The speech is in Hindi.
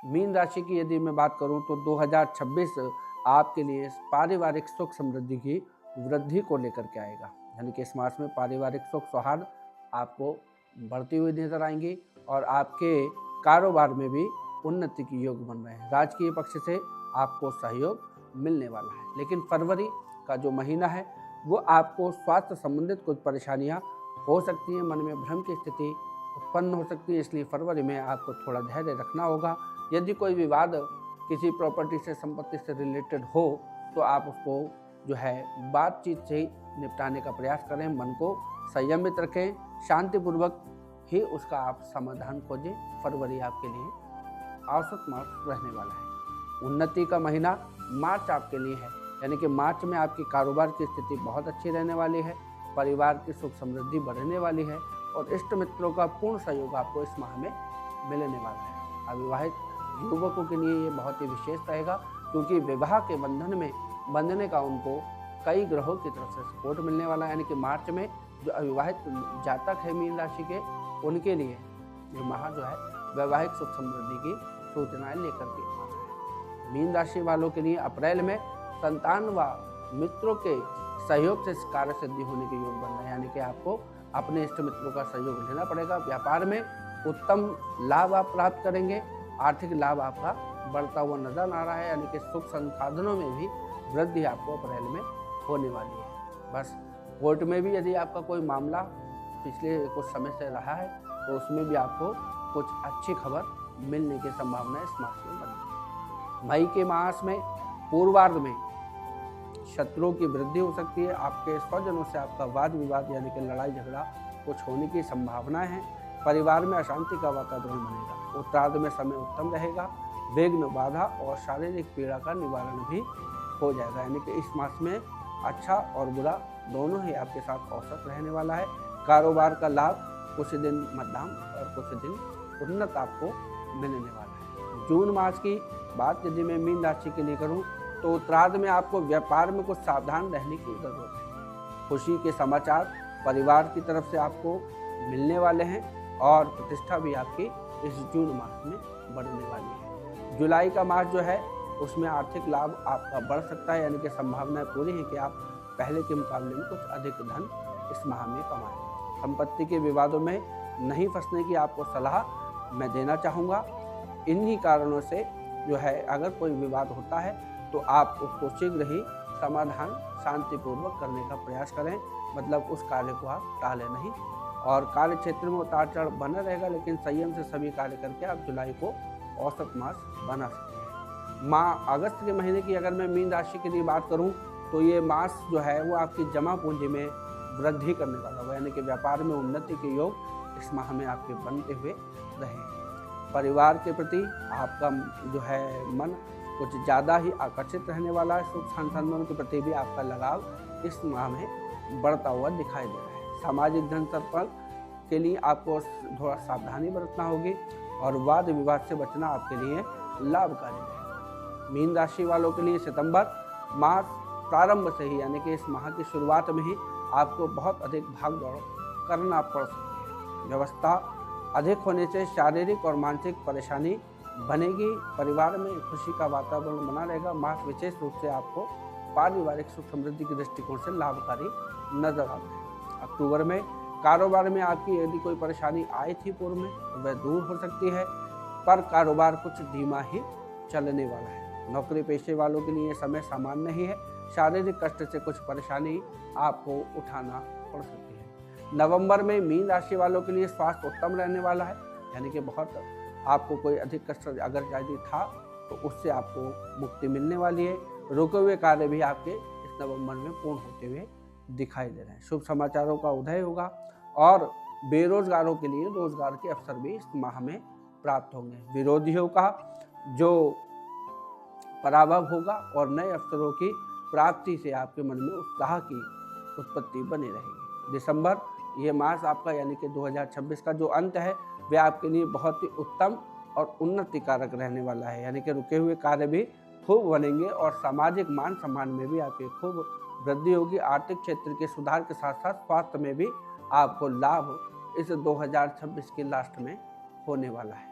मीन राशि की यदि मैं बात करूं तो 2026 आपके लिए पारिवारिक सुख समृद्धि की वृद्धि को लेकर के आएगा। यानी कि इस मास में पारिवारिक सुख सौहार्द आपको बढ़ती हुई नजर आएंगी और आपके कारोबार में भी उन्नति के योग बन रहे हैं। राजकीय पक्ष से आपको सहयोग मिलने वाला है। लेकिन फरवरी का जो महीना है वो आपको स्वास्थ्य संबंधित कुछ परेशानियां हो सकती हैं, मन में भ्रम की स्थिति उत्पन्न हो सकती है, इसलिए फरवरी में आपको थोड़ा धैर्य रखना होगा। यदि कोई विवाद किसी प्रॉपर्टी से, संपत्ति से रिलेटेड हो तो आप उसको जो है बातचीत से ही निपटाने का प्रयास करें। मन को संयमित रखें, शांतिपूर्वक ही उसका आप समाधान खोजें। फरवरी आपके लिए औसत मार्क्स रहने वाला है। उन्नति का महीना मार्च आपके लिए है, यानी कि मार्च में आपकी कारोबार की स्थिति बहुत अच्छी रहने वाली है, परिवार की सुख समृद्धि बढ़ने वाली है और इष्ट मित्रों का पूर्ण सहयोग आपको इस माह में मिलने वाला है। अविवाहित युवकों के लिए ये बहुत ही विशेष रहेगा, क्योंकि विवाह के बंधन में बंधने का उनको कई ग्रहों की तरफ से सपोर्ट मिलने वाला है। यानी कि मार्च में जो अविवाहित जातक है मीन राशि के, उनके लिए ये माह जो है वैवाहिक सुख समृद्धि की सूचनाएं लेकर के आ रहा है। मीन राशि वालों के लिए अप्रैल में संतान व मित्रों के सहयोग से कार्य सिद्धि होने के योग बन रहे हैं। यानी कि आपको अपने इष्ट मित्रों का सहयोग लेना पड़ेगा। व्यापार में उत्तम लाभ आप प्राप्त करेंगे, आर्थिक लाभ आपका बढ़ता हुआ नजर आ रहा है। यानी कि सुख संसाधनों में भी वृद्धि आपको अप्रैल में होने वाली है। बस कोर्ट में भी यदि आपका कोई मामला पिछले कुछ समय से रहा है तो उसमें भी आपको कुछ अच्छी खबर मिलने की संभावना इस मास में बनी है। मई के मास में पूर्वार्ध में शत्रुओं की वृद्धि हो सकती है। आपके स्वजनों से आपका वाद विवाद यानी कि लड़ाई झगड़ा कुछ होने की संभावना है। परिवार में अशांति का वातावरण बनेगा। उत्तरार्ध में समय उत्तम रहेगा। विघ्न, बाधा और शारीरिक पीड़ा का निवारण भी हो जाएगा। यानी कि इस मास में अच्छा और बुरा दोनों ही आपके साथ औसत रहने वाला है। कारोबार का लाभ कुछ दिन मध्यम और कुछ दिन उन्नत आपको मिलने वाला है। जून मास की बात यदि मैं मीन राशि के लिए करूं तो उत्तरार्ध में आपको व्यापार में कुछ सावधान रहने की जरूरत है। खुशी के समाचार परिवार की तरफ से आपको मिलने वाले हैं और प्रतिष्ठा भी आपकी इस जून मास में बढ़ने वाली है। जुलाई का मास जो है उसमें आर्थिक लाभ आपका बढ़ सकता है। यानी कि संभावनाएं पूरी है कि आप पहले के मुकाबले में कुछ अधिक धन इस माह में कमाएं। संपत्ति के विवादों में नहीं फंसने की आपको सलाह मैं देना चाहूँगा। इन्हीं कारणों से जो है अगर कोई विवाद होता है तो आप उसको शीघ्र ही समाधान शांतिपूर्वक करने का प्रयास करें। मतलब उस कार्य को आप टालें नहीं और कार्य क्षेत्र में उतार चढ़ाव बना रहेगा, लेकिन संयम से सभी कार्य करके आप जुलाई को औसत मास बना सकते हैं। माह अगस्त के महीने की अगर मैं मीन राशि के लिए बात करूं तो ये मास जो है वो आपकी जमा पूंजी में वृद्धि करने वाला होगा। यानी कि व्यापार में उन्नति के योग इस माह में आपके बनते हुए रहे। परिवार के प्रति आपका जो है मन कुछ ज़्यादा ही आकर्षित रहने वाला है। सुख संसाधनों के प्रति भी आपका लगाव इस माह में बढ़ता हुआ दिखाई दे रहा है। सामाजिक धन संपर्क के लिए आपको थोड़ा सावधानी बरतना होगी और वाद विवाद से बचना आपके लिए लाभकारी रहेगा। मीन राशि वालों के लिए सितंबर मास प्रारंभ से ही यानी कि इस माह की शुरुआत में ही आपको बहुत अधिक भाग दौड़ करना पड़ सकती है। व्यवस्था अधिक होने से शारीरिक और मानसिक परेशानी बनेगी। परिवार में खुशी का वातावरण बना रहेगा। मास विशेष रूप से आपको पारिवारिक सुख समृद्धि के दृष्टिकोण से लाभकारी नजर आता है। अक्टूबर में कारोबार में आपकी यदि कोई परेशानी आई थी पूर्व में तो वह दूर हो सकती है, पर कारोबार कुछ धीमा ही चलने वाला है। नौकरी पेशे वालों के लिए समय सामान्य नहीं है। शारीरिक कष्ट से कुछ परेशानी आपको उठाना पड़ सकती है। नवंबर में मीन राशि वालों के लिए स्वास्थ्य उत्तम रहने वाला है। यानी कि बहुत आपको कोई अधिक कष्ट अगर यदि था तो उससे आपको मुक्ति मिलने वाली है। रुके हुए कार्य भी आपके इस नवंबर में पूर्ण होते हुए दिखाई दे रहे हैं। शुभ समाचारों का उदय होगा और बेरोजगारों के लिए रोजगार के अवसर भी इस माह में प्राप्त होंगे। विरोधियों का जो पराभव होगा और नए अवसरों की प्राप्ति से आपके मन में उत्साह की उत्पत्ति बनी रहेगी। दिसंबर ये मास आपका यानी कि 2026 का जो अंत है वह आपके लिए बहुत ही उत्तम और उन्नति कारक रहने वाला है। यानी कि रुके हुए कार्य भी खूब बनेंगे और सामाजिक मान सम्मान में भी आपकी खूब वृद्धि होगी। आर्थिक क्षेत्र के सुधार के साथ साथ स्वास्थ्य में भी आपको लाभ इस 2026 के लास्ट में होने वाला है।